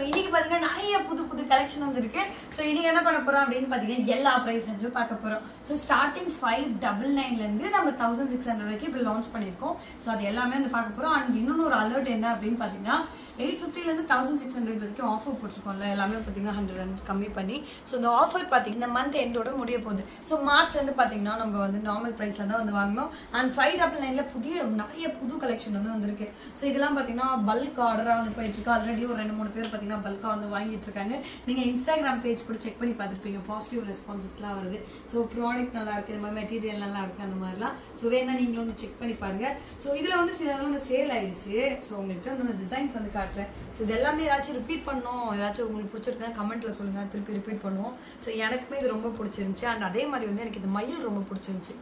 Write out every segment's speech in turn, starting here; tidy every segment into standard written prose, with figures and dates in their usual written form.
இன்னைக்கு பாத்தீங்கன்னா நிறைய புது புது கலெக்ஷன் வந்திருக்கு. ஸோ இன்னைக்கு என்ன பண்ண போறோம் அப்படின்னு பாத்தீங்கன்னா எல்லா பிரைஸ் ரேஞ்சும் பார்க்க போறோம். ஸோ ஸ்டார்டிங் 599 இருந்து நம்ம 1600 வரைக்கும் இப்போ லான்ச் பண்ணியிருக்கோம். ஸோ அது எல்லாமே வந்து பார்க்க போறோம். அண்ட் இன்னொரு ஒரு அலர்ட் என்ன அப்படின்னு பாத்தீங்கன்னா 850 இருந்து 1600 வரைக்கும் ஆஃபர் போட்டிருக்கோம்ல, எல்லாமே பார்த்தீங்கன்னா 100 கம்மி பண்ணி. ஸோ இந்த ஆஃபர் பார்த்தீங்கன்னா இந்த மந்த் எண்டோட முடிய போகுது. ஸோ மார்ச்லேருந்து பார்த்தீங்கன்னா நம்ம வந்து நார்மல் ப்ரைஸில் தான் வந்து வாங்கணும். அண்ட் 599ல நிறைய புது கலெக்ஷன் வந்து வந்திருக்கு. ஸோ இதெல்லாம் பார்த்தீங்கன்னா பல்க் ஆர்டராக வந்து போயிட்டு இருக்கு. ஆல்ரெடி ஒரு 2-3 பேர் பார்த்தீங்கன்னா பல்காக வந்து வாங்கிட்டு இருக்காங்க. நீங்கள் இன்ஸ்டாகிராம் பேஜ் கூட செக் பண்ணி பார்த்துருப்பீங்க, பாசிட்டிவ் ரெஸ்பான்சஸ்லாம் வருது. ஸோ ப்ராடக்ட் நல்லா இருக்கு, இந்த மாதிரி மெட்டீரியல் நல்லா இருக்கு, அந்த மாதிரிலாம். ஸோ வேணா நீங்களும் வந்து செக் பண்ணி பாருங்க. ஸோ இதில் வந்து சிலதெல்லாம் வந்து சேல் ஆயிடுச்சு. ஸோ உங்களுக்கு வந்து அந்த டிசைன்ஸ் வந்து காட்டுறேன். ஸோ இது எல்லாமே ஏதாச்சும் ரிப்பீட் பண்ணோம், ஏதாச்சும் உங்களுக்கு பிடிச்சிருக்குன்னா கமெண்ட்ல சொல்லுங்க, திருப்பி ரிப்பீட் பண்ணுவோம். ஸோ எனக்குமே இது ரொம்ப பிடிச்சிருந்துச்சு. அண்ட் அதே மாதிரி வந்து எனக்கு இந்த மயில் ரொம்ப பிடிச்சிருந்துச்சு.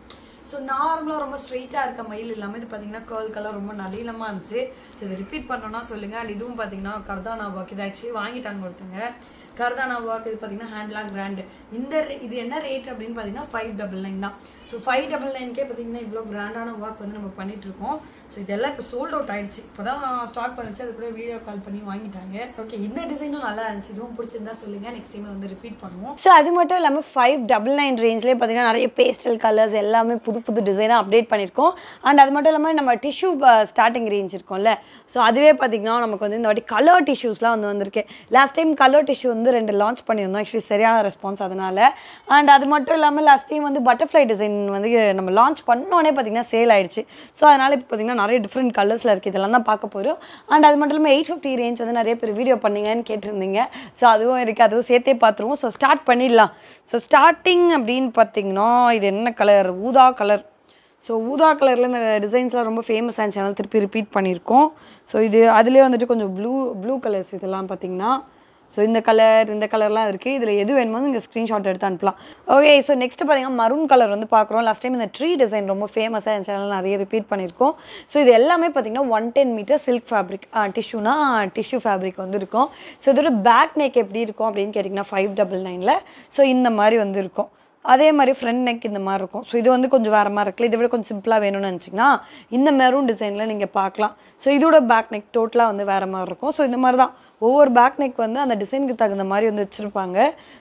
ஸோ நார்மலாக ரொம்ப ஸ்ட்ரெயிட்டாக இருக்க மயில் இல்லாமல் இது பார்த்தீங்கன்னா கர்ல் ரொம்ப நளினமாக இருந்துச்சு. ஸோ இது ரிப்பீட் பண்ணோன்னா சொல்லுங்கள். அண்ட் இதுவும் பார்த்தீங்கன்னா கர்தானா ஒர்க், இது ஆக்சுவலி வாங்கிட்டாங்க ஒருத்தங்க. கர்தானா ஒர்க் இது பார்த்தீங்கன்னா ஹேண்ட்லாக் பிராண்டு. இது என்ன ரேட் அப்படின்னு பார்த்தீங்கன்னா 599 தான். ஸோ 599கே பார்த்தீங்கன்னா இவ்வளோ கிராண்டான ஒர்க் வந்து நம்ம பண்ணிட்டு இருக்கோம். ஸோ இதெல்லாம் இப்போ சோல்ட் அவுட் ஆயிடுச்சு. இப்போ தான் ஸ்டாக் வந்துச்சு, அது கூட வீடியோ கால் பண்ணி வாங்கிட்டாங்க. ஓகே, இந்த டிசைனும் நல்லா இருந்துச்சு. இதுவும் பிடிச்சிருந்தா சொல்லுங்க, நெக்ஸ்ட் டைம் வந்து ரிப்பீட் பண்ணுவோம். ஸோ அது மட்டும் இல்லாமல் 599 ரேஞ்ச்லேயே பார்த்தீங்கன்னா நிறைய பேஸ்டல் கலர்ஸ் எல்லாமே புது புது டிசைனாக அப்டேட் பண்ணியிருக்கோம். அண்ட் அது மட்டும் இல்லாமல் நம்ம டிஷ்யூ ஸ்டார்டிங் ரேஞ்ச் இருக்கும்ல, ஸோ அதுவே பார்த்தீங்கன்னா நமக்கு வந்து இந்த வாட்டி கலர் டிஷ்யூஸ்லாம் வந்து வந்திருக்கு. லாஸ்ட் டைம் கலர் டிஷ்யூ வந்து 2 லான்ச் பண்ணியிருந்தோம், ஆக்சுவலி சரியான ரெஸ்பான்ஸ் அதனால. அண்ட் அது மட்டும் இல்லாமல் லாஸ்ட் டைம் வந்து பட்டர்ஃப்ளை டிசைன் வந்து நம்ம லான்ச் பண்ணோன்னே பார்த்தீங்கன்னா சேல் ஆயிடுச்சு. ஸோ அதனால் இப்போ பார்த்தீங்கன்னா நிறைய டிஃப்ரெண்ட் கலர்ஸில் இருக்குது, இதெல்லாம் தான் பார்க்க போகிறோம். அண்ட் அது மட்டும் இல்லாமல் 850 ரேஞ்ச் வந்து நிறைய பேர் வீடியோ பண்ணீங்கன்னு கேட்டிருந்தீங்க. ஸோ அதுவும் இருக்குது, அதுவும் சேர்த்தே பார்த்துருவோம். ஸோ ஸ்டார்ட் பண்ணிடலாம். ஸோ ஸ்டார்டிங் அப்படின்னு பார்த்தீங்கன்னா இது என்ன கலர், ஊதா கலர். ஸோ ஊதா கலரில் இந்த டிசைன்ஸ்லாம் ரொம்ப ஃபேமஸ் ஆன சேனல் திருப்பி ரிப்பீட் பண்ணியிருக்கோம். ஸோ இது அதுலேயே வந்துட்டு கொஞ்சம் ப்ளூ கலர்ஸ் இதெல்லாம் பார்த்தீங்கன்னா. ஸோ இந்த கலர்லாம் இருக்குது. இதில் எது வேணுமோ நீங்கள் ஸ்க்ரீன்ஷாட் எடுத்து அனுப்பலாம். ஓகே, ஸோ நெக்ஸ்ட் பார்த்தீங்கன்னா மரூன் கலர் வந்து பார்க்குறோம். லாஸ்ட் டைம் இந்த ட்ரீ டிசைன் ரொம்ப ஃபேமஸாக என் சேனல் நிறைய ரிப்பீட் பண்ணியிருக்கோம். ஸோ இது எல்லாமே பார்த்தீங்கன்னா 110 metre silk fabric, tissue fabric வந்து இருக்கும். ஸோ இதோட பேக் நெக் எப்படி இருக்கும் அப்படின்னு கேட்டிங்கன்னா 599ல் ஸோ இந்த மாதிரி வந்து இருக்கும். அதே மாதிரி ஃப்ரண்ட் நெக் இந்த மாதிரி இருக்கும். ஸோ இது வந்து கொஞ்சம் வேறு மாதிரி இருக்குல்ல, இதை விட கொஞ்சம் சிம்பிளாக வேணும்னு நினச்சிங்கன்னா இந்த மெரூன் டிசைனில் நீங்கள் பார்க்கலாம். ஸோ இதோட பேக் நெக் டோட்டலாக வந்து வேறு மாதிரி இருக்கும். ஸோ இந்த மாதிரி தான் ஒவ்வொரு பேக் நெக் வந்து அந்த டிசைனுக்கு தகுந்த மாதிரி வந்து வச்சுருப்பாங்க.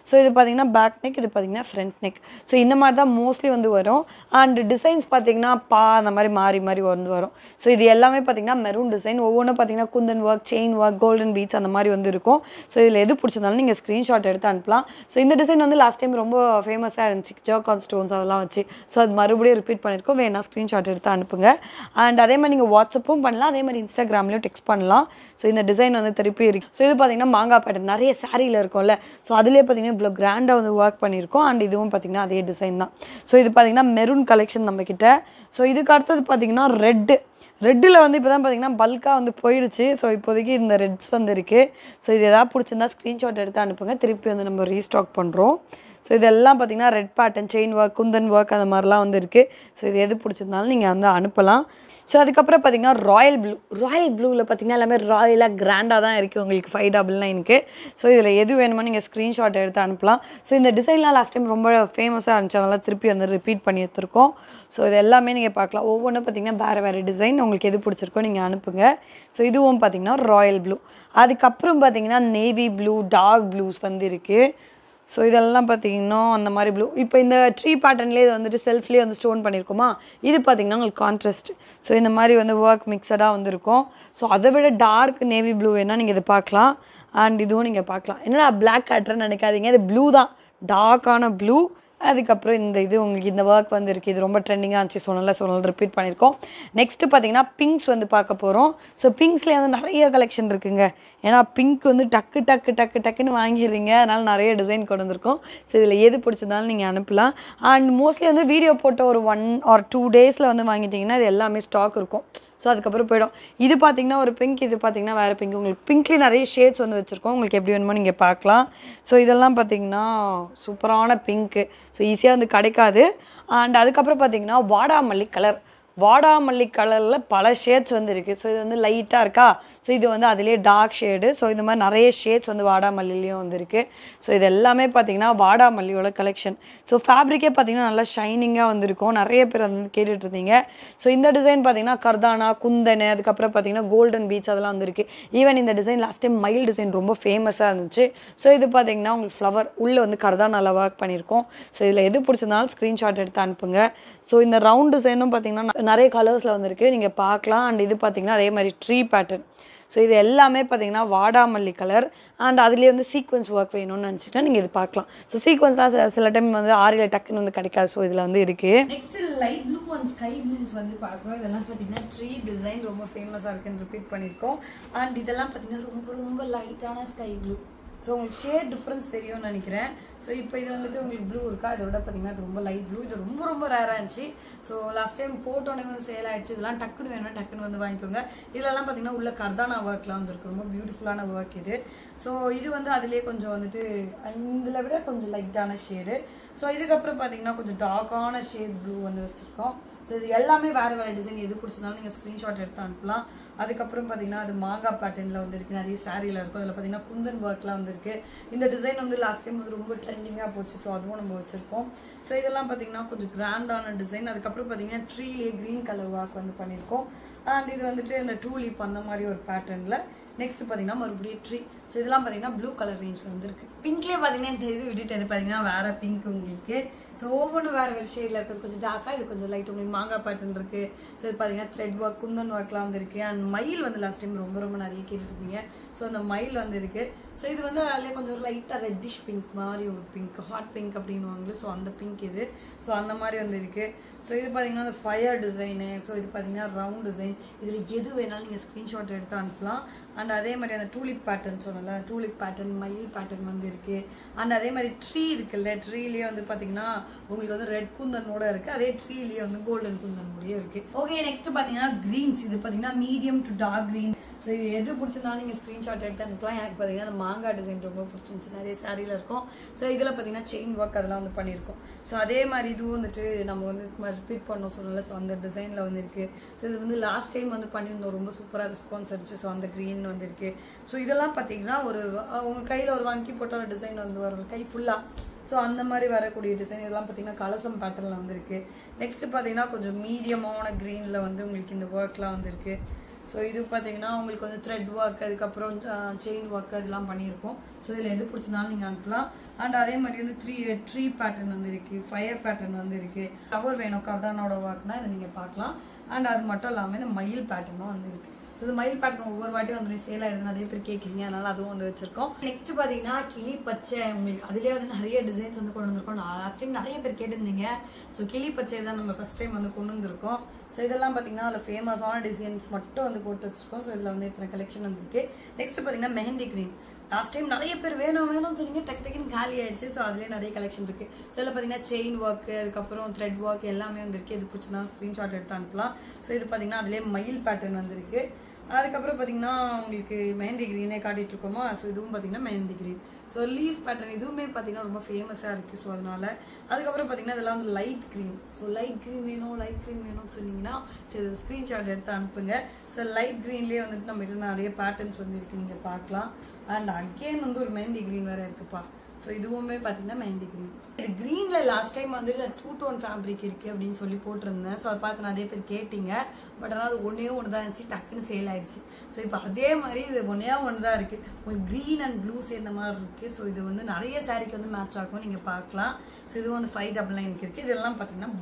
ஸோ இது பார்த்திங்கன்னா பேக் நெக், இது பார்த்திங்கன்னா ஃப்ரண்ட் நெக். ஸோ இந்த மாதிரி தான் மோஸ்ட்லி வந்து வரும். அண்ட் டிசைன்ஸ் பார்த்திங்கன்னா அந்த மாதிரி மாறி வந்து வரும். ஸோ இது எல்லாமே பார்த்திங்கன்னா மெரூன் டிசைன். ஒவ்வொன்றும் பார்த்திங்கன்னா kundan work, chain work, golden beads அந்த மாதிரி வந்து இருக்கும். ஸோ இதில் எது பிடிச்சிருந்தாலும் நீங்கள் ஸ்க்ரீன்ஷாட் எடுத்து அனுப்பலாம். ஸோ இந்த டிசைன் வந்து லாஸ்ட் டைம் ரொம்ப ஃபேமஸாக இருந்துச்சு, ஜர்கான் ஸ்டோன்ஸ் அதெல்லாம் வச்சு. ஸோ அது மறுபடியும் ரிப்பீட் பண்ணியிருக்கோம். வேணா ஸ்க்ரீன்ஷாட் எடுத்து அனுப்புங்க. அண்ட் அதே மாதிரி நீங்கள் வாட்ஸ்அப்பும் பண்ணலாம், அதே மாதிரி இன்ஸ்டாகிராம்லேயும் டெக்ஸ்ட் பண்ணலாம். ஸோ இந்த டிசைன் வந்து திருப்பி இருக்குது. ஸோ இது பார்த்திங்கன்னா மாங்காய் பேட்டர்ன் நிறைய சாரியில் இருக்கும்ல, ஸோ அதிலே பார்த்திங்கன்னா இவ்வளோ கிராண்டாக வந்து ஒர்க் பண்ணியிருக்கோம். அண்ட் இதுவும் பார்த்திங்கன்னா அதே டிசைன் தான். ஸோ இது பார்த்திங்கன்னா மெரூன் கலெக்ஷன் நம்மக்கிட்ட. ஸோ இதுக்கு அடுத்தது பார்த்திங்கன்னா ரெட்டில் வந்து இப்போ தான் பார்த்திங்கன்னா பல்காக வந்து போயிடுச்சு. ஸோ இப்போதைக்கு இந்த ரெட்ஸ் வந்து இருக்குது. ஸோ இது எதாவது பிடிச்சிருந்தா ஸ்க்ரீன்ஷாட் எடுத்து அனுப்புங்க, திருப்பி வந்து நம்ம ரீஸ்டாக் பண்ணுறோம். ஸோ இதெல்லாம் பார்த்திங்கன்னா red pattern, chain work, Kundan work அந்த மாதிரிலாம் வந்து இருக்குது. ஸோ இது எது பிடிச்சிருந்தாலும் நீங்கள் வந்து அனுப்பலாம். ஸோ அதுக்கப்புறம் பார்த்திங்கன்னா ராயல் ப்ளூவில் பார்த்திங்கன்னா எல்லாமே ராயலாக கிராண்டாக தான் இருக்குது உங்களுக்கு 599க்கு. ஸோ இதில் எது வேணுமோ நீங்கள் ஸ்க்ரீன்ஷாட் எடுத்து அனுப்பலாம். ஸோ இந்த டிசைன்லாம் லாஸ்ட் டைம் ரொம்ப ஃபேமஸாக இருந்துச்சு, அதனால் திருப்பி வந்து ரிப்பீட் பண்ணி எடுத்துருக்கோம். ஸோ இது எல்லாமே நீங்கள் பார்க்கலாம். ஒவ்வொன்றும் பார்த்திங்கன்னா வேறு டிசைன், உங்களுக்கு எது பிடிச்சிருக்கோ நீங்கள் அனுப்புங்க. ஸோ இதுவும் பார்த்திங்கன்னா ராயல் ப்ளூ. அதுக்கப்புறம் பார்த்திங்கன்னா நேவி ப்ளூ, டார்க் ப்ளூஸ் வந்து இருக்குது. ஸோ இதெல்லாம் பார்த்திங்கன்னா அந்த மாதிரி ப்ளூ. இப்போ இந்த ட்ரீ பேட்டர்ன்லேயே இது வந்துட்டு செல்ஃப்லேயே வந்து ஸ்டோன் பண்ணியிருக்கோமா, இது பார்த்திங்கன்னா உங்களுக்கு கான்ட்ராஸ்ட். ஸோ இந்த மாதிரி வந்து ஒர்க் மிக்சடாக வந்துருக்கும். ஸோ அதை விட டார்க் நேவி ப்ளூ வேணால் நீங்கள் இதை பார்க்கலாம். அண்ட் இதுவும் நீங்கள் பார்க்கலாம். என்னடா பிளாக் காட்டுறேன்னு நினைக்காதீங்க, இது ப்ளூ தான், டார்க்கான ப்ளூ. அதுக்கப்புறம் இது உங்களுக்கு இந்த ஒர்க் வந்து இருக்குது. இது ரொம்ப ட்ரெண்டிங்காக இருந்துச்சு, சொன்னல ரிப்பீட் பண்ணியிருக்கோம். நெக்ஸ்ட்டு பார்த்திங்கன்னா பிங்க்ஸ் வந்து பார்க்க போகிறோம். ஸோ பிங்க்ஸ்லேயே வந்து நிறைய கலெக்ஷன் இருக்குங்க. ஏன்னா பிங்க் வந்து டக்குன்னு வாங்கிடுறீங்க, அதனால் நிறைய டிசைன் கொண்டு வந்திருக்கோம். ஸோ இதில் எது பிடிச்சிருந்தாலும் நீங்கள் அனுப்பலாம். அண்ட் மோஸ்ட்லி வந்து வீடியோ போட்ட ஒரு 1 or 2 டேஸில் வந்து வாங்கிட்டிங்கன்னா இது எல்லாமே ஸ்டாக் இருக்கும். ஸோ அதுக்கப்புறம் போய்டும். இது பார்த்திங்கன்னா ஒரு பிங்க், இது பார்த்திங்கன்னா வேறு பிங்க். உங்களுக்கு பிங்க்லேயே நிறைய ஷேட்ஸ் வந்து வச்சுருக்கோம், உங்களுக்கு எப்படி வேணுமோ நீங்கள் பார்க்கலாம். ஸோ இதெல்லாம் பார்த்திங்கன்னா சூப்பரான பிங்க்கு. ஸோ ஈஸியாக வந்து கிடைக்காது. அண்ட் அதுக்கப்புறம் பார்த்திங்கன்னா வாடாமல்லி கலரில் பல ஷேட்ஸ் வந்து இருக்குது. ஸோ இது வந்து லைட்டாக இருக்கா. ஸோ இது வந்து அதிலே டார்க் ஷேடு. ஸோ இந்த மாதிரி நிறைய ஷேட்ஸ் வந்து வாடாமல்லிலையும் வந்துருக்கு. ஸோ இது எல்லாமே பார்த்தீங்கன்னா வாடாமல்லியோட கலெக்ஷன். ஸோ ஃபேப்ரிக்கே பார்த்தீங்கன்னா நல்லா ஷைனிங்காக வந்துருக்கும். நிறைய பேர் வந்து கேட்டுட்டு இருந்தீங்க. ஸோ இந்த டிசைன் பார்த்தீங்கன்னா கர்தானா, குந்தன், அதுக்கப்புறம் பார்த்தீங்கன்னா கோல்டன் பீச் அதெல்லாம் வந்துருக்கு. ஈவன் இந்த டிசைன் லாஸ்ட் டைம் மயில் டிசைன் ரொம்ப ஃபேமஸாக இருந்துச்சு. ஸோ இது பார்த்தீங்கன்னா உங்களுக்கு ஃப்ளவர் உள்ளே வந்து கர்தானால ஒர்க் பண்ணியிருக்கோம். ஸோ இதில் எது பிடிச்சிருந்தாலும் ஸ்க்ரீன்ஷாட் எடுத்து அனுப்புங்க. ஸோ இந்த ரவுண்ட் டிசைனும் பார்த்தீங்கன்னா நிறைய கலர்ஸில் வந்துருக்கு, நீங்கள் பார்க்கலாம். அண்ட் இது பார்த்தீங்கன்னா அதே மாதிரி ட்ரீ பேட்டர்ன். ஸோ இது எல்லாமே பார்த்தீங்கன்னா வாடாமல்லி கலர். அண்ட் அதுலேயே வந்து சீக்வன்ஸ் ஒர்க் வேணும்னு நினச்சிட்டா நீங்கள் இது பார்க்கலாம். ஸோ சீக்வன்ஸ்லாம் சில டைம் வந்து ஆரியில் டக்குன்னு வந்து கிடைக்காது. ஸோ இதில் வந்து இருக்குது. Next light blue and sky blues வந்து பார்க்குறோம். இதெல்லாம் பார்த்தீங்கன்னா ட்ரீ டிசைன் ரொம்ப ஃபேமஸாக இருக்குன்னு ரிப்பீட் பண்ணியிருக்கோம். அண்ட் இதெல்லாம் பார்த்தீங்கன்னா ரொம்ப ரொம்ப லைட்டான ஸ்கை ப்ளூ. ஸோ உங்களுக்கு ஷேட் டிஃப்ரென்ஸ் தெரியும்னு நினைக்கிறேன். ஸோ இப்போ இது வந்துட்டு உங்களுக்கு ப்ளூ இருக்கா, இதோட பார்த்தீங்கன்னா இது ரொம்ப லைட் ப்ளூ. இது ரொம்ப ரொம்ப ரேராக இருந்துச்சு. ஸோ லாஸ்ட் டைம் போட்டோன்னே வந்து சேல் ஆகிடுச்சு. இதெல்லாம் டக்குன்னு வேணும்னா டக்குன்னு வந்து வாங்கிக்கோங்க. இதெல்லாம் பார்த்தீங்கன்னா உள்ள கர்தானா ஒர்க்லாம் வந்துருக்கு, ரொம்ப பியூட்டிஃபுல்லான ஒர்க் இது. ஸோ இது வந்து அதிலே கொஞ்சம் வந்துட்டு இதில் விட கொஞ்சம் லைட்டான ஷேடு. ஸோ இதுக்கப்புறம் பார்த்தீங்கன்னா கொஞ்சம் டார்க்கான ஷேட் ப்ளூ வந்து வச்சுருக்கோம். ஸோ இது எல்லாமே வேறு வேறு டிசைன் எது பிடிச்சிருந்தாலும் நீங்கள் ஸ்க்ரீன்ஷாட் எடுத்து அனுப்பலாம். அதுக்கப்புறம் பார்த்தீங்கன்னா அது மாங்காய் பேட்டர்னில் வந்துருக்கு, நிறைய சாரியில் இருக்கும். அதில் பார்த்தீங்கன்னா குந்தன் ஒர்க்லாம் வந்துருக்கு. இந்த டிசைன் வந்து லாஸ்ட் டைம் வந்து ரொம்ப ட்ரெண்டிங்காக போச்சு. ஸோ அதுவும் நம்ம வச்சுருக்கோம். ஸோ இதெல்லாம் பார்த்தீங்கன்னா கொஞ்சம் கிராண்டான டிசைன். அதுக்கப்புறம் பார்த்தீங்கன்னா ட்ரீலே க்ரீன் கலர் ஒர்க் வந்து பண்ணியிருக்கோம். அண்ட் இது வந்துட்டு இந்த டூலிப் அந்த மாதிரி ஒரு பேட்டர்னில். நெக்ஸ்ட் பார்த்தீங்கன்னா மறுபடியும் ட்ரீ. ஸோ இதெல்லாம் பார்த்தீங்கன்னா ப்ளூ கலர் ரேஞ்சில் வந்துருக்கு. பிங்க்லேயே பார்த்தீங்கன்னா இந்த இது விட்டுட்டு பார்த்தீங்கன்னா வேறு பிங்க் உங்களுக்கு. ஸோ ஒவ்வொன்றும் வேறு வேறு ஷேடில் இருக்குது. கொஞ்சம் டார்க்காக, இது கொஞ்சம் லைட் உங்களுக்கு மாங்காய் பேட்டர்ன் இருக்குது. ஸோ இது பார்த்தீங்கன்னா த்ரெட் ஒர்க், குந்தன் ஒர்க்லாம் வந்துருக்கு. அண்ட் மயில் வந்து லாஸ்ட் டைம் ரொம்ப ரொம்ப நிறைய கேட்டுருந்தீங்க. ஸோ அந்த மயில் வந்து இருக்குது. ஸோ இது வந்து அதிலே கொஞ்சம் லைட்டாக ரெட்டிஷ் பிங்க் மாதிரி ஒரு பிங்க், ஹாட் பிங்க் அப்படின்வாங்க. ஸோ அந்த பிங்க் இது. ஸோ அந்த மாதிரி வந்து இருக்குது. ஸோ இது பார்த்தீங்கன்னா அந்த ஃபயர் டிசைனு. ஸோ இது பார்த்தீங்கன்னா ரவுண்ட் டிசைன். இதில் எது வேணாலும் நீங்கள் ஸ்க்ரீன்ஷாட் எடுத்து அனுப்பலாம். அண்ட் அதே மாதிரி அந்த டூலிப் பேட்டர்ன் சொன்னல, டூலிப் பேட்டர்ன், மயில் பேட்டர்ன் வந்து இருக்குது. அண்ட் அதே மாதிரி ட்ரீ இருக்குல்ல, ட்ரீலேயே வந்து பார்த்தீங்கன்னா உங்களுக்கு வந்து ரெட் குந்தனோட இருக்குது. அதே ட்ரீலேயே வந்து கோல்டன் குந்தனோடய இருக்குது. ஓகே, நெக்ஸ்ட் பார்த்தீங்கன்னா க்ரீன்ஸ். இது பார்த்தீங்கன்னா medium to dark green. So இது எது பிடிச்சிருந்தாலும் நீங்கள் ஸ்க்ரீன்ஷாட் எடுத்து அனுப்பலாம். எனக்கு பார்த்தீங்கன்னா அந்த மாங்காய் டிசைன் ரொம்ப பிடிச்சிருந்துச்சு, நிறைய சாரியில் இருக்கும். ஸோ இதில் பார்த்தீங்கன்னா செயின் ஒர்க் அதெல்லாம் வந்து பண்ணியிருக்கோம். ஸோ அதே மாதிரி இதுவும் வந்துட்டு நம்ம வந்து ரிப்பீட் பண்ணோம் சொல்லல. ஸோ அந்த டிசைனில் வந்து இருக்குது. ஸோ இது வந்து லாஸ்ட் டைம் வந்து பண்ணியிருந்தோம், ரொம்ப சூப்பராக ரெஸ்பான்ஸ் அடிச்சு. ஸோ அந்த க்ரீன் வந்து இருக்குது. ஸோ இதெல்லாம் பார்த்தீங்கன்னா ஒரு உங்கள் கையில் ஒரு வாங்கி போட்ட ஒரு டிசைன் வந்து வரும் கை ஃபுல்லாக. ஸோ அந்த மாதிரி வரக்கூடிய டிசைன் இதெல்லாம் பார்த்தீங்கன்னா கலசம் பேட்டர்னில் வந்துருக்கு. நெக்ஸ்ட் பார்த்தீங்கன்னா கொஞ்சம் மீடியமான க்ரீனில் வந்து உங்களுக்கு இந்த ஒர்க்லாம் வந்துருக்கு. ஸோ இது பார்த்தீங்கன்னா உங்களுக்கு வந்து த்ரெட் ஒர்க், அதுக்கப்புறம் செயின் ஒர்க் அதெல்லாம் பண்ணியிருக்கோம். ஸோ இதில் எது பிடிச்சிருந்தாலும் நீங்கள் அனுப்பலாம். அண்ட் அதே மாதிரி வந்து ட்ரீ பேட்டர்ன் வந்து இருக்குது, ஃபயர் பேட்டர்ன் வந்து இருக்குது. கவர் வேணும் கர்தானோட ஒர்க்னா இதை நீங்கள் பார்க்கலாம். அண்ட் அது மட்டும் இல்லாமல் இந்த மயில் பேட்டர்னும் வந்து இருக்குது. ஸோ இந்த மயில் பேட்டர்ன் ஒவ்வொரு வாட்டியும் வந்து சேல் ஆகிடுது, நிறைய பேர் கேட்குறீங்க, அதனால அதுவும் வந்து வச்சிருக்கோம். நெக்ஸ்ட் பார்த்தீங்கன்னா கிளி பச்சை. உங்களுக்கு அதிலே வந்து நிறைய டிசைன்ஸ் வந்து கொண்டு வந்திருக்கோம். லாஸ்ட் டைம் நிறைய பேர் கேட்டிருந்தீங்க. ஸோ கிளி பச்சை தான் நம்ம ஃபர்ஸ்ட் டைம் வந்து கொண்டு வந்திருக்கோம். ஸோ இதெல்லாம் பார்த்தீங்கன்னா அதில் ஃபேமஸான டிசைன்ஸ் மட்டும் வந்து போட்டு வச்சிருக்கோம். ஸோ இதில் வந்து இத்தனை கலெக்ஷன் வந்துருக்கு. நெக்ஸ்ட் பார்த்தீங்கன்னா மெஹந்தி கிரீன். லாஸ்ட் டைம் நிறைய பேர் வேணும்னு சொன்னீங்க, டக்குன்னு காலி ஆயிடுச்சு. ஸோ அதுலேயே நிறைய கலெக்ஷன் இருக்குது. ஸோ இதில் பார்த்தீங்கன்னா செயின் ஒர்க், அதுக்கப்புறம் த்ரெட் ஒர்க் எல்லாமே வந்துருக்கு. இது பிடிச்சிருந்தாலும் ஸ்க்ரீன்ஷாட் எடுத்து அனுப்பலாம். ஸோ இது பார்த்தீங்கன்னா அதிலே மயில் பேட்டர்ன் வந்துருக்கு. அதுக்கப்புறம் பார்த்தீங்கன்னா உங்களுக்கு மெஹந்தி கிரீனே காட்டிட்டு இருக்கோமா. ஸோ இதுவும் பார்த்தீங்கன்னா mehndi green. So leaf pattern இதுவுமே பார்த்தீங்கன்னா ரொம்ப ஃபேமஸாக இருக்குது. ஸோ அதனால அதுக்கப்புறம் பார்த்தீங்கன்னா இதெல்லாம் வந்து light green. So light green வேணும்னு சொன்னீங்கன்னா சரி ஸ்க்ரீன்ஷாட் எடுத்து அனுப்புங்க. ஸோ லைட் க்ரீன்லேயே வந்துட்டு நம்ம கிட்ட நிறைய பேட்டர்ன்ஸ் வந்து இருக்குது, நீங்கள் பார்க்கலாம். அண்ட் அகெயின் வந்து ஒரு மெஹந்தி கிரீன் வேறு இருக்குப்பா. ஸோ இதுவுமே பார்த்தீங்கன்னா மெஹந்தி கிரீன். இது க்ரீனில் லாஸ்ட் டைம் வந்து டூ டோன் ஃபேப்ரிக் இருக்குது அப்படின்னு சொல்லி போட்டிருந்தேன். ஸோ அதை பார்த்து நிறைய பேர் கேட்டிங்க. பட் ஆனால் அது ஒன்றே ஒன்று தான் இருந்துச்சு, டக்குன்னு சேல் ஆயிடுச்சு. ஸோ இப்போ அதே மாதிரி இது ஒன்றே ஒன்று தான் இருக்குது. உங்களுக்கு க்ரீன் அண்ட் ப்ளூ சேர்ந்த மாதிரி இருக்குது. ஸோ இது வந்து நிறைய சாரிக்கு வந்து மேட்ச் ஆகும், நீங்கள் பார்க்கலாம். ஸோ இது வந்து 599 இருக்குது. இதெல்லாம் பார்த்தீங்கன்னா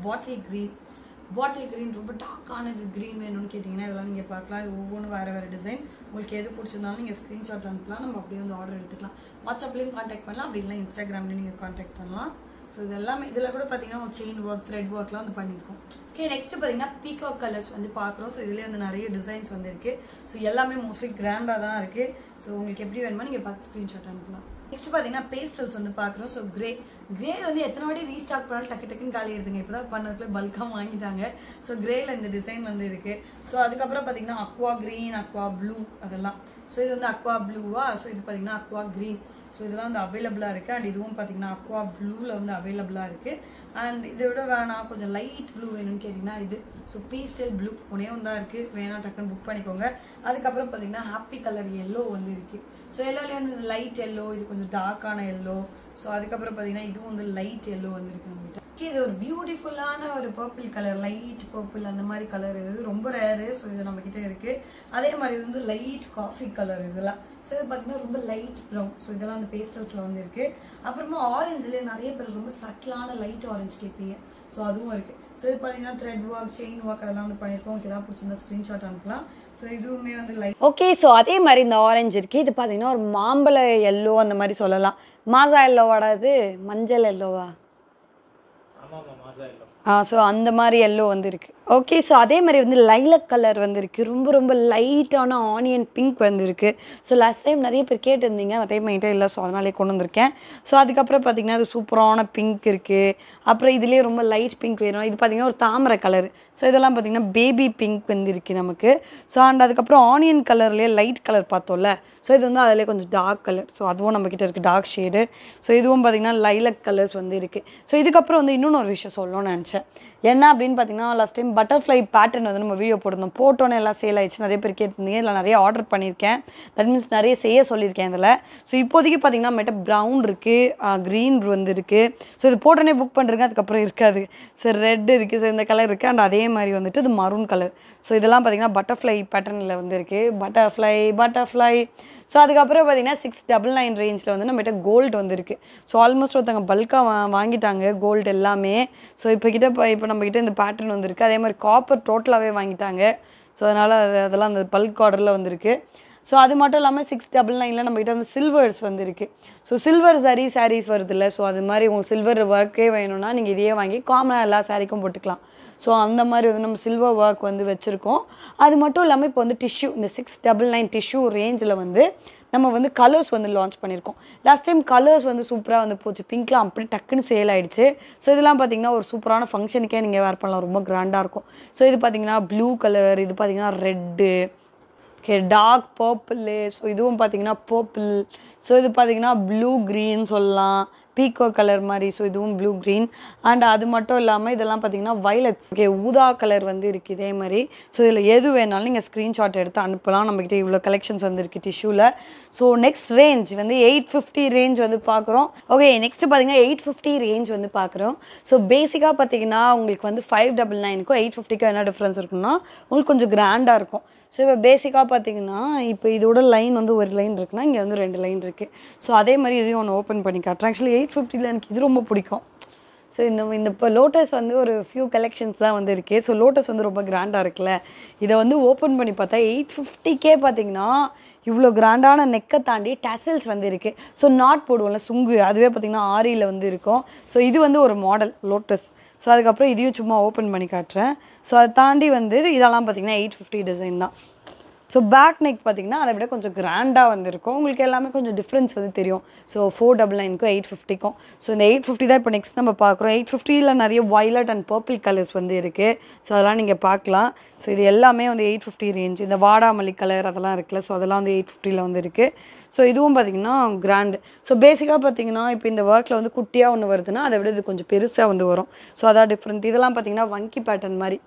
பாட்டில் க்ரீன் ரொம்ப டார்க்கான க்ரீன் வேணும்னு கேட்டிங்கன்னா இதெல்லாம் நீங்கள் பார்க்கலாம். இது ஒவ்வொன்றும் வேறு டிசைன். உங்களுக்கு எது பிடிச்சிருந்தாலும் நீங்கள் ஸ்க்ரீன்ஷாட் அனுப்பலாம், நம்ம அப்படியே வந்து ஆர்டர் எடுத்துக்கலாம். வாட்ஸ்அப்லேயும் கான்டாக்ட் பண்ணலாம், அப்படி இல்லை இன்ஸ்டாகிராம்லேயும் நீங்கள் கான்டாக்ட் பண்ணலாம். ஸோ இது எல்லாமே இதில் கூட பார்த்தீங்கன்னா செயின் ஒர்க், த்ரெட் ஒர்க்லாம் வந்து பண்ணியிருக்கோம். ஓகே, நெக்ஸ்ட் பார்த்தீங்கன்னா பீகாக் கலர்ஸ் வந்து பார்க்குறோம். ஸோ இதுலேயே வந்து நிறைய டிசைன்ஸ் வந்து இருக்குது. ஸோ எல்லாமே மோஸ்ட்லி கிராண்டாக தான் இருக்குது. ஸோ உங்களுக்கு எப்படி வேணுமோ நீங்கள் பார்த்து ஸ்க்ரீன்ஷாட் அனுப்பலாம். நெக்ஸ்ட் பார்த்தீங்கன்னா பேஸ்டல்ஸ் வந்து பார்க்குறோம். ஸோ கிரே வந்து எத்தனை வாட்டி ரீஸ்டாக் பண்ணாலும் டக்குன்னு காலி எடுத்துங்க. இப்போ தான் பண்ணதுக்குள்ள பல்காக வாங்கிட்டாங்க. ஸோ கிரேல இந்த டிசைன் வந்து இருக்குது. ஸோ அதுக்கப்புறம் பார்த்தீங்கன்னா அக்வா க்ரீன், அக்வா ப்ளூ அதெல்லாம். ஸோ இது வந்து அக்வா ப்ளூவா, ஸோ இது பார்த்தீங்கன்னா அக்வா க்ரீன். ஸோ இதெல்லாம் வந்து அவைலபிளாக இருக்குது. அண்ட் இதுவும் பார்த்தீங்கன்னா அக்வா ப்ளூவில் வந்து அவைலபிளாக இருக்குது. அண்ட் இதை விட வேணாம் கொஞ்சம் லைட் ப்ளூ வேணும்னு கேட்டிங்கன்னா இது. ஸோ பீஸ்டல் ப்ளூ ஒன்றே ஒன்று தான் இருக்குது, வேணாம் டக்குன்னு புக் பண்ணிக்கோங்க. அதுக்கப்புறம் பார்த்தீங்கன்னா ஹாப்பி கலர் எல்லோ வந்து இருக்குது. ஸோ எல்லாத்துலேயும் வந்து இது லைட் எல்லோ, இது கொஞ்சம் டார்க்கான எல்லோ. ஸோ அதுக்கப்புறம் பார்த்தீங்கன்னா இதுவும் வந்து லைட் எல்லோ வந்து இருக்குது நம்மகிட்ட. இது ஒரு பியூட்டிஃபுல்லான ஒரு பர்பிள் கலர், லைட் பர்பிள் அந்த மாதிரி கலர். இது ரொம்ப ரேரு. ஸோ இது நம்மக்கிட்ட இருக்குது. அதே மாதிரி இது வந்து லைட் காஃபி கலர் இதெல்லாம். ஸோ இது பார்த்தீங்கன்னா ரொம்ப லைட் ப்ரௌன். ஸோ இதெல்லாம் வந்து பேஸ்டல்ஸில் வந்து இருக்குது. அப்புறமா ஆரஞ்சுலேயே நிறைய பேர் ரொம்ப சட்டிலான லைட் ஆரஞ்சு கேட்பீங்க. ஸோ அதுவும் இருக்குது. ஸோ இது பார்த்தீங்கன்னா த்ரெட் ஒர்க், செயின் ஒர்க் அதெல்லாம் வந்து பண்ணியிருக்கோம். உங்களுக்கு எதாவது பிடிச்சிருந்தா ஸ்க்ரீன்ஷாட் அனுப்பலாம். ஸோ இதுவுமே வந்து லைட். ஓகே, ஸோ அதே மாதிரி இந்த ஆரஞ்சு இருக்குது. இது பார்த்தீங்கன்னா ஒரு மாம்பழ எல்லோ அந்த மாதிரி சொல்லலாம். மாசா எல்லோவாடா இது? மஞ்சள் எல்லோவா? ஸோ அந்த மாதிரி எல்லோ வந்து இருக்குது. ஓகே, ஸோ அதே மாதிரி வந்து லைலக் கலர் வந்து இருக்குது. ரொம்ப ரொம்ப லைட்டான ஆனியன் பிங்க் வந்து இருக்குது. ஸோ லாஸ்ட் டைம் நிறைய பேர் கேட்டிருந்தீங்க, அந்த டைம் என்கிட்ட இல்லை. ஸோ அதனாலே கொண்டு வந்திருக்கேன். ஸோ அதுக்கப்புறம் பார்த்தீங்கன்னா அது சூப்பரான பிங்க் இருக்குது. அப்புறம் இதுலேயே ரொம்ப லைட் பிங்க் வேணும். இது பார்த்தீங்கன்னா ஒரு தாமரை கலர். ஸோ இதெல்லாம் பார்த்தீங்கன்னா பேபி பிங்க் வந்து இருக்குது நமக்கு. ஸோ அண்ட் அதுக்கப்புறம் ஆனியன் கலர்லேயே லைட் கலர் பார்த்தோம்ல, ஸோ இது வந்து அதிலே கொஞ்சம் டார்க் கலர். ஸோ அதுவும் நம்மக்கிட்ட இருக்குது, டார்க் ஷேடு. ஸோ இதுவும் பார்த்தீங்கன்னா லைலக் கலர்ஸ் வந்து இருக்குது. ஸோ இதுக்கப்புறம் வந்து இன்னொன்று ஒரு விஷயம் சொல்லணும்னு நினச்சேன். என்ன அப்படின்னு பார்த்தீங்கன்னா லாஸ்ட் டைம் பட்டர்ஃப்ளை பேட்டர்ன் வந்து நம்ம வீடியோ போட்டிருந்தோம். போட்டோன்னு எல்லாம் சேல் ஆயிடுச்சு. நிறைய பேர் கேட்டிருந்தீங்க. இதில் நிறைய ஆர்டர் பண்ணியிருக்கேன். தட் மீன்ஸ் நிறைய செய்ய சொல்லியிருக்கேன் இதில். ஸோ இப்போதைக்கு பார்த்தீங்கன்னா நம்மகிட்ட ப்ரௌன் இருக்குது, க்ரீன் வந்து இருக்குது. ஸோ இது போட்டோன்னே புக் பண்ணுறேங்க, அதுக்கப்புறம் இருக்காது. ஸோ ரெட் இருக்குது, ஸோ இந்த கலர் இருக்குது. அண்ட் அதே மாதிரி வந்துட்டு இது மரூன் கலர். ஸோ இதெல்லாம் பார்த்தீங்கன்னா பட்டர்ஃப்ளை பேட்டர்னில் வந்து இருக்குது. பட்டர்ஃப்ளை. ஸோ அதுக்கப்புறம் பார்த்தீங்கன்னா 699 ரேஞ்சில் வந்து நம்மகிட்ட கோல்டு வந்து இருக்குது. ஸோ ஆல்மோஸ்ட் ஒருத்தவங்க பல்காக வாங்கிட்டாங்க கோல்டு எல்லாமே. ஸோ இப்போ நம்மக்கிட்ட இந்த பேட்டர்ன் வந்துருக்கு. அதே மாதிரி காப்பர் டோட்டலாகவே வாங்கிட்டாங்க. ஸோ அதனால் அதெல்லாம் அந்த பல்க் ஆர்டரில் வந்துருக்கு. ஸோ அது மட்டும் இல்லாமல் 699 நம்மகிட்ட வந்து சில்வர்ஸ் வந்து இருக்குது. ஸோ சில்வர் சாரீஸ் வருதுல்ல, ஸோ அது மாதிரி உங்களுக்கு சில்வர் ஒர்க்கே வேணும்னா நீங்கள் இதையே வாங்கி காமனாக எல்லா சாரீக்கும் போட்டுக்கலாம். ஸோ அந்த மாதிரி வந்து நம்ம சில்வர் ஒர்க் வந்து வச்சுருக்கோம். அது மட்டும் இல்லாமல் இப்போ வந்து டிஷ்யூ, இந்த 699 டிஷ்யூ ரேஞ்சில் வந்து நம்ம வந்து கலர்ஸ் வந்து லான்ச் பண்ணியிருக்கோம். லாஸ்ட் டைம் கலர்ஸ் வந்து சூப்பராக வந்து போச்சு. பிங்க்லாம் அப்படி டக்குன்னு சேல் ஆகிடுச்சு. ஸோ இதெல்லாம் பார்த்தீங்கன்னா ஒரு சூப்பரான ஃபங்க்ஷனுக்கே நீங்கள் வேர் பண்ணலாம், ரொம்ப கிராண்டாக இருக்கும். ஸோ இது பார்த்தீங்கன்னா ப்ளூ கலர், இது பார்த்தீங்கன்னா red, okay dark purple. So இதுவும் பார்த்தீங்கன்னா பர்பிள். ஸோ இது பார்த்தீங்கன்னா ப்ளூ க்ரீன் சொல்லலாம், பீக்கோ கலர் மாதிரி. ஸோ இதுவும் ப்ளூ க்ரீன். அண்ட் அது மட்டும் இல்லாமல் இதெல்லாம் பார்த்தீங்கன்னா வைலட்ஸ், ஓகே ஊதா கலர் வந்து இருக்குது இதே மாதிரி. ஸோ இதில் எது வேணாலும் நீங்கள் ஸ்க்ரீன்ஷாட் எடுத்து அனுப்பலாம். நம்மக்கிட்ட இவ்வளோ கலெக்ஷன்ஸ் வந்துருக்கு டிஷ்யூவில். ஸோ நெக்ஸ்ட் ரேஞ்ச் வந்து 850 ரேஞ்ச் வந்து பார்க்குறோம். ஓகே, நெக்ஸ்ட்டு பார்த்தீங்கன்னா 850 ரேஞ்ச் வந்து பார்க்குறோம். ஸோ பேசிக்காக பார்த்தீங்கன்னா உங்களுக்கு வந்து 599க்கும் 850க்கும் என்ன டிஃப்ரென்ஸ் இருக்குன்னா உங்களுக்கு கொஞ்சம் கிராண்டாக இருக்கும். ஸோ இப்போ பேசிக்காக பார்த்தீங்கன்னா இப்போ இதோட லைன் வந்து ஒரு லைன் இருக்குன்னா இங்கே வந்து 2 லைன் இருக்குது. ஸோ அதே மாதிரி இதையும் ஒன்று ஓப்பன் பண்ணி காட்டுறேன். ஆக்சுவலி 850ல் எனக்கு இது ரொம்ப பிடிக்கும். ஸோ இந்த இப்போ லோட்டஸ் வந்து ஒரு ஃபியூ கலெக்ஷன்ஸ் தான் வந்து இருக்குது. ஸோ லோட்டஸ் வந்து ரொம்ப கிராண்டாக இருக்குல்ல, இதை வந்து ஓப்பன் பண்ணி பார்த்தா 850க்கே பார்த்தீங்கன்னா இவ்வளோ கிராண்டான நெக்கை தாண்டி டசல்ஸ் வந்து இருக்குது. ஸோ நாட் போடுவோம்ல சுங்கு, அதுவே பார்த்திங்கன்னா ஆரியில் வந்து இருக்கும். ஸோ இது வந்து ஒரு மாடல் லோட்டஸ். ஸோ அதுக்கப்புறம் இதையும் சும்மா ஓப்பன் பண்ணி காட்டுறேன். ஸோ அதை தாண்டி வந்து இதெல்லாம் பார்த்திங்கன்னா 850 டிசைன் தான். ஸோ பேக் நெக் பார்த்திங்கன்னா அதை விட கொஞ்சம் கிராண்டாக வந்துருக்கும். உங்களுக்கு எல்லாமே கொஞ்சம் டிஃப்ரென்ஸ் வந்து தெரியும். ஸோ 499க்கும் 850க்கும். ஸோ இந்த 850 தான் இப்போ நெக்ஸ்ட் நம்ம பார்க்குறோம். 850ல் நிறைய வயலட் அண்ட் பர்பிள் கலர்ஸ் வந்து இருக்குது. ஸோ அதெல்லாம் நீங்கள் பார்க்கலாம். ஸோ இது எல்லாமே வந்து 850 ரேஞ்ச். இந்த வாடாமல்லி கலர் அதெல்லாம் இருக்குல்ல, ஸோ அதெல்லாம் வந்து 850ல் வந்து இருக்குது. ஸோ இதுவும் பார்த்திங்கன்னா கிராண்டு. ஸோ பேசிக்காக பார்த்திங்கன்னா இப்போ இந்த ஒர்க்கில் வந்து குட்டியாக ஒன்று வருதுன்னா அதை விட இது கொஞ்சம் பெருசாக வந்து வரும். ஸோ அதான் டிஃப்ரெண்ட். இதெல்லாம் பார்த்திங்கன்னா வங்கி பேட்டர்ன் மாதிரி.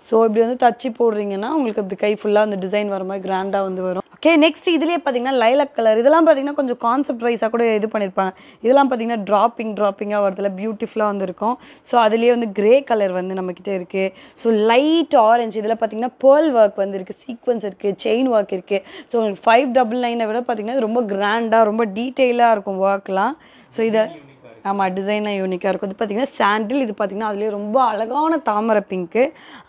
ஸோ இப்படி வந்து தச்சு போடுறீங்கன்னா உங்களுக்கு இப்படி கை ஃபுல்லாக அந்த டிசைன் வர மாதிரி கிராண்டாக வந்து வரும். ஓகே, நெக்ஸ்ட் இதுலேயே பார்த்தீங்கன்னா லைலக் கலர். இதெல்லாம் பார்த்தீங்கன்னா கொஞ்சம் கான்செப்ட் வைஸாக கூட இது பண்ணியிருப்பாங்க. இதெல்லாம் பார்த்தீங்கன்னா ட்ராப்பிங்காக வரதில்ல, பியூட்டிஃபுல்லாக வந்து இருக்கும். ஸோ அதுலேயே வந்து கிரே கலர் வந்து நம்மக்கிட்ட இருக்குது. ஸோ லைட் ஆரஞ்சு, இதில் பார்த்தீங்கன்னா பேர்ல் ஒர்க் வந்து இருக்குது, சீக்வன்ஸ் இருக்குது, செயின் ஒர்க் இருக்குது. ஸோ உங்களுக்கு 599 விட பார்த்தீங்கன்னா ரொம்ப கிராண்டாக ரொம்ப டீட்டெயிலாக இருக்கும் ஒர்க்லாம். ஸோ இதை ஆமாம் டிசைனாக யூனிக்காக இருக்கும். இது பார்த்திங்கன்னா சாண்டில், இது பார்த்திங்கன்னா அதுலேயே ரொம்ப அழகான தாமரை பிங்க்கு.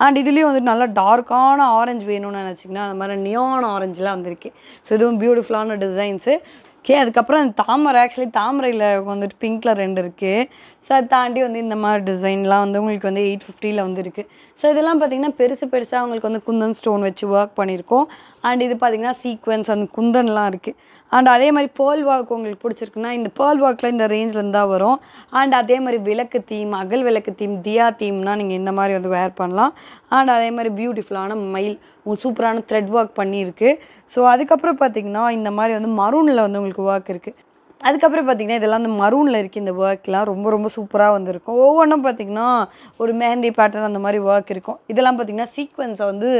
அண்ட் இதுலேயும் வந்துட்டு நல்லா டார்க்கான ஆரஞ்சு வேணும்னு நினச்சிங்கன்னா அந்த மாதிரி நியான் ஆரஞ்சுலாம் வந்துருக்கு. ஸோ இதுவும் பியூட்டிஃபுல்லான டிசைன்ஸு. ஓகே, அதுக்கப்புறம் அந்த தாமரை, ஆக்சுவலி தாமரையில் வந்துட்டு பிங்க்கில் 2 இருக்குது. ஸோ அதை தாண்டி வந்து இந்த மாதிரி டிசைன்லாம் வந்து உங்களுக்கு வந்து 850ல் வந்து இருக்குது. ஸோ இதெல்லாம் பார்த்திங்கன்னா பெருசாக உங்களுக்கு வந்து குந்தன் ஸ்டோன் வச்சு ஒர்க் பண்ணியிருக்கோம். அண்ட் இது பார்த்தீங்கன்னா சீக்வன்ஸ் அந்த குந்தன்லாம் இருக்குது. அண்ட் அதே மாதிரி பேர்ல் ஒர்க் உங்களுக்கு பிடிச்சிருக்குன்னா இந்த பேர்ல் ஒர்க்கில் இந்த ரேஞ்சில் தான் வரும். அண்ட் அதே மாதிரி விளக்கு தீம், அகல் விளக்கு தீம், தியா தீம்னா நீங்கள் இந்த மாதிரி வந்து வேர் பண்ணலாம். அண்ட் அதே மாதிரி பியூட்டிஃபுல்லான மயில் உங்களுக்கு சூப்பரான த்ரெட் ஒர்க் பண்ணியிருக்கு. ஸோ அதுக்கப்புறம் பார்த்திங்கன்னா இந்த மாதிரி வந்து மரூனில் வந்து உங்களுக்கு ஒர்க் இருக்குது. அதுக்கப்புறம் பார்த்திங்கன்னா இதெல்லாம் அந்த மரூனில் இருக்குது. இந்த ஒர்க்லாம் ரொம்ப ரொம்ப சூப்பராக வந்துருக்கும். ஒவ்வொன்றும் பார்த்திங்கன்னா ஒரு மெஹந்தி பேட்டர்ன் அந்த மாதிரி ஒர்க் இருக்கும். இதெல்லாம் பார்த்திங்கன்னா சீக்வன்ஸை வந்து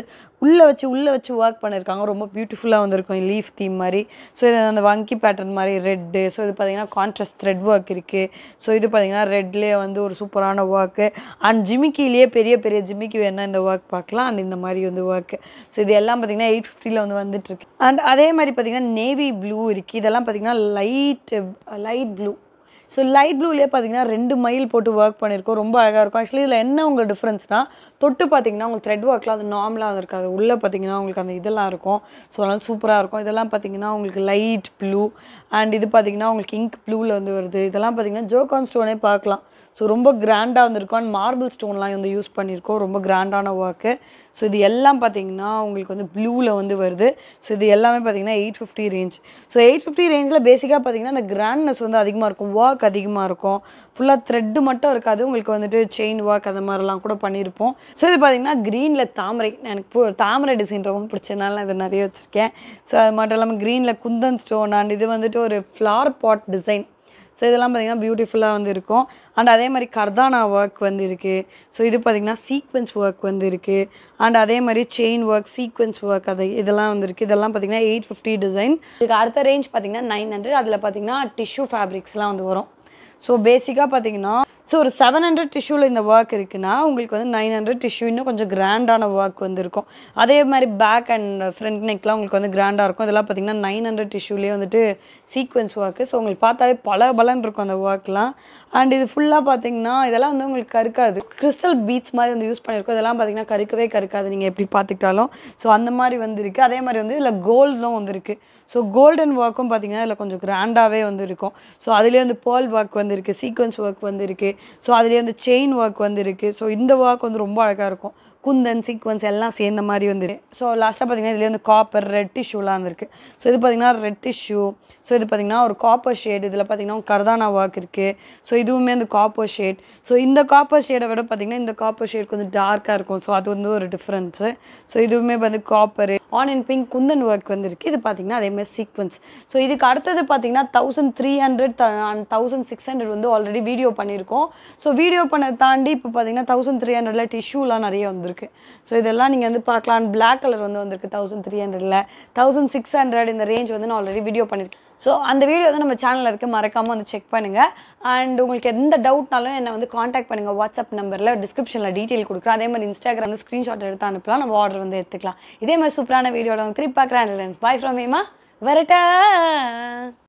உள்ளே வச்சு ஒர்க் பண்ணியிருக்காங்க. ரொம்ப பியூட்டிஃபுல்லாக வந்திருக்கும் லீஃப் தீம் மாதிரி. ஸோ இது அந்த வங்கி பேட்டர்ன் மாதிரி ரெட்டு. ஸோ இது பார்த்திங்கன்னா கான்ட்ராஸ்ட் த்ரெட் ஒர்க் இருக்குது. ஸோ இது பார்த்திங்கன்னா ரெட்லேயே வந்து ஒரு சூப்பரான ஒர்க்கு. அண்ட் ஜிமிக்கிலேயே பெரிய பெரிய ஜிமிக்கி வேணால் இந்த ஒர்க் பார்க்கலாம். அண்ட் இந்த மாதிரி வந்து ஒர்க்கு. ஸோ இது எல்லாம் பார்த்திங்கன்னா 850 வந்து வந்துட்டுருக்கு. அண்ட் அதே மாதிரி பார்த்திங்கன்னா நேவி ப்ளூ இருக்குது. இதெல்லாம் பார்த்திங்கன்னா லைட் ப்ளூ. ஸோ லைட் ப்ளூலேயே பார்த்தீங்கன்னா 2 மயில் போட்டு ஒர்க் பண்ணியிருக்கோம். ரொம்ப அழகாக இருக்கும். ஆக்சுவலி இதில் என்ன உங்களுக்கு டிஃப்ரென்ஸ்னால் தொட்டு பார்த்தீங்கன்னா உங்களுக்கு த்ரெட் ஒர்க்லாம் அது நார்மலாக இருக்காது. உள்ளே பார்த்தீங்கன்னா உங்களுக்கு அந்த இதெல்லாம் இருக்கும். ஸோ அதனால் சூப்பராக இருக்கும். இதெல்லாம் பார்த்தீங்கன்னா உங்களுக்கு லைட் ப்ளூ. அண்ட் இது பார்த்தீங்கன்னா உங்களுக்கு இங்க் ப்ளூவில் வந்து வருது. இதெல்லாம் பார்த்தீங்கன்னா ஜோகான் ஸ்டோனே பார்க்கலாம். ஸோ ரொம்ப கிராண்டாக வந்துருக்கும். அண்ட் மார்பிள் ஸ்டோன்லாம் வந்து யூஸ் பண்ணியிருக்கோம். ரொம்ப கிராண்டான ஒர்க்கு. ஸோ இது எல்லாம் பார்த்திங்கன்னா உங்களுக்கு வந்து ப்ளூவில் வந்து வருது. ஸோ இது எல்லாமே பார்த்திங்கன்னா 850 ரேஞ்ச். ஸோ 850 ரேஞ்சில் பேசிக்காக பார்த்திங்கன்னா அந்த கிராண்ட்னஸ் வந்து அதிகமாக இருக்கும். ஒர்க் அதிகமாக இருக்கும். ஃபுல்லாக த்ரெட்டு மட்டும் இருக்காது. உங்களுக்கு வந்துட்டு செயின் ஒர்க் அந்த மாதிரிலாம் கூட பண்ணியிருப்போம். ஸோ இது பார்த்திங்கன்னா க்ரீனில் தாமரை. எனக்கு தாமரை டிசைன் ரொம்ப பிடிச்சதுனால இது நிறைய வச்சுருக்கேன். ஸோ அது மட்டும் இல்லாமல் க்ரீனில் குந்தன் ஸ்டோன். அண்ட் இது வந்துட்டு ஒரு ஃப்ளார் பாட் டிசைன். ஸோ இதெல்லாம் பார்த்திங்கன்னா பியூட்டிஃபுல்லாக வந்து இருக்கும். அண்ட் அதே மாதிரி கர்தானா ஒர்க் வந்து இருக்குது. ஸோ இது பார்த்திங்கன்னா சீக்வென்ஸ் ஒர்க் வந்து இருக்குது. அண்ட் அதே மாதிரி செயின் ஒர்க், சீக்வென்ஸ் ஒர்க் இதெல்லாம் வந்துருக்கு. இதெல்லாம் பார்த்திங்கன்னா 850 டிசைன். இதுக்கு அடுத்த ரேஞ்ச் பார்த்திங்கன்னா 900. அதில் பார்த்திங்கன்னா டிஷ்யூ ஃபேப்ரிக்ஸ்லாம் வந்து வரும். ஸோ பேசிக்காக பார்த்திங்கன்னா ஸோ ஒரு 700 டிஷ்யூவில் இந்த ஒர்க் இருக்குன்னா உங்களுக்கு வந்து 900 டிஷ்யூ இன்னும் கொஞ்சம் கிராண்டான ஒர்க் வந்து இருக்கும். அதே மாதிரி பேக் அண்ட் ஃப்ரண்ட் நெக்லாம் உங்களுக்கு வந்து கிராண்டாக இருக்கும். இதெல்லாம் பார்த்திங்கன்னா 900 டிஷ்யூலேயே வந்துட்டு சீக்வென்ஸ் ஒர்க்கு. ஸோ உங்களுக்கு பார்த்தாவே பலன் இருக்கும் அந்த ஒர்க்லாம். அண்ட் இது ஃபுல்லாக பார்த்திங்கன்னா இதெல்லாம் வந்து உங்களுக்கு கருக்காது. கிறிஸ்டல் பீட்ஸ் மாதிரி வந்து யூஸ் பண்ணியிருக்கோம். இதெல்லாம் பார்த்திங்கன்னா கருக்காது நீங்கள் எப்படி பார்த்துக்கிட்டாலும். ஸோ அந்த மாதிரி வந்து இருக்குது. அதே மாதிரி வந்து இதில் கோல்டும் வந்துருக்கு. ஸோ கோல்டன் ஒர்க்கும் பார்த்திங்கன்னா இதில் கொஞ்சம் கிராண்டாகவே வந்து இருக்கும். ஸோ அதுலேயே வந்து பேர்ல் ஒர்க் வந்து இருக்குது, சீக்வென்ஸ் ஒர்க் வந்து இருக்குது. ஸோ அதுலேயே வந்து செயின் ஒர்க் வந்து இருக்குது. ஸோ இந்த ஒர்க் வந்து ரொம்ப அழகாக இருக்கும். குந்தன் சீக்வன்ஸ் எல்லாம் சேர்ந்த மாதிரி வந்துருக்கு. ஸோ லாஸ்ட்டாக பார்த்திங்கன்னா இதுலேயே வந்து காப்பர் ரெட் டிஷ்யூலாம் வந்துருக்கு. ஸோ இது பார்த்திங்கன்னா ரெட் டிஷ்யூ. ஸோ இது பார்த்திங்கன்னா ஒரு காப்பர் ஷேட். இதில் பார்த்திங்கன்னா கர்தானா ஒர்க் இருக்குது. ஸோ இதுவுமே அந்த காப்பர் ஷேட். ஸோ இந்த காப்பர் ஷேடை விட பார்த்திங்கன்னா இந்த காப்பர் ஷேட் கொஞ்சம் டார்க்காக இருக்கும். ஸோ அது வந்து ஒரு டிஃப்ரென்ஸு. ஸோ இதுவுமே வந்து copper on and pink Kundan work வந்துருக்கு. இது பார்த்திங்கன்னா அதேமாதிரி சீக்வன்ஸ். ஸோ இதுக்கு அடுத்தது பார்த்திங்கன்னா 1300 அண்ட் 1600 வந்து ஆல்ரெடி வீடியோ பண்ணியிருக்கோம். ஸோ வீடியோ பண்ணதை தாண்டி இப்போ பார்த்திங்கன்னா 1300 டிஷ்யூலாம் நிறைய வந்துருக்கு. ஸோ இதெல்லாம் நீங்கள் வந்து பார்க்கலாம். பிளாக் கலர் வந்து வந்திருக்கு 1300. 1600 இந்த ரேஞ்ச் வந்து நான் ஆல்ரெடி வீடியோ பண்ணியிருக்கேன். ஸோ அந்த வீடியோ வந்து நம்ம சேனலில் இருக்குது. மறக்காமல் வந்து செக் பண்ணுங்கள். அண்ட் உங்களுக்கு எந்த டவுட்னாலும் என்னை வந்து காண்டாக்ட் பண்ணுங்கள். வாட்ஸ்அப் நம்பரில் டிஸ்கிரிப்ஷனில் டீட்டெயில் கொடுக்குறேன். அதே மாதிரி இன்ஸ்டாகிராம் வந்து ஸ்க்ரீன்ஷாட் எடுத்து அனுப்பலாம். நம்ம ஆர்டர் வந்து எடுத்துக்கலாம். இதே மாதிரி சூப்பரான வீடியோட வந்து திருப்பி பார்க்குறேன். Bye from Hema. வரட்டா.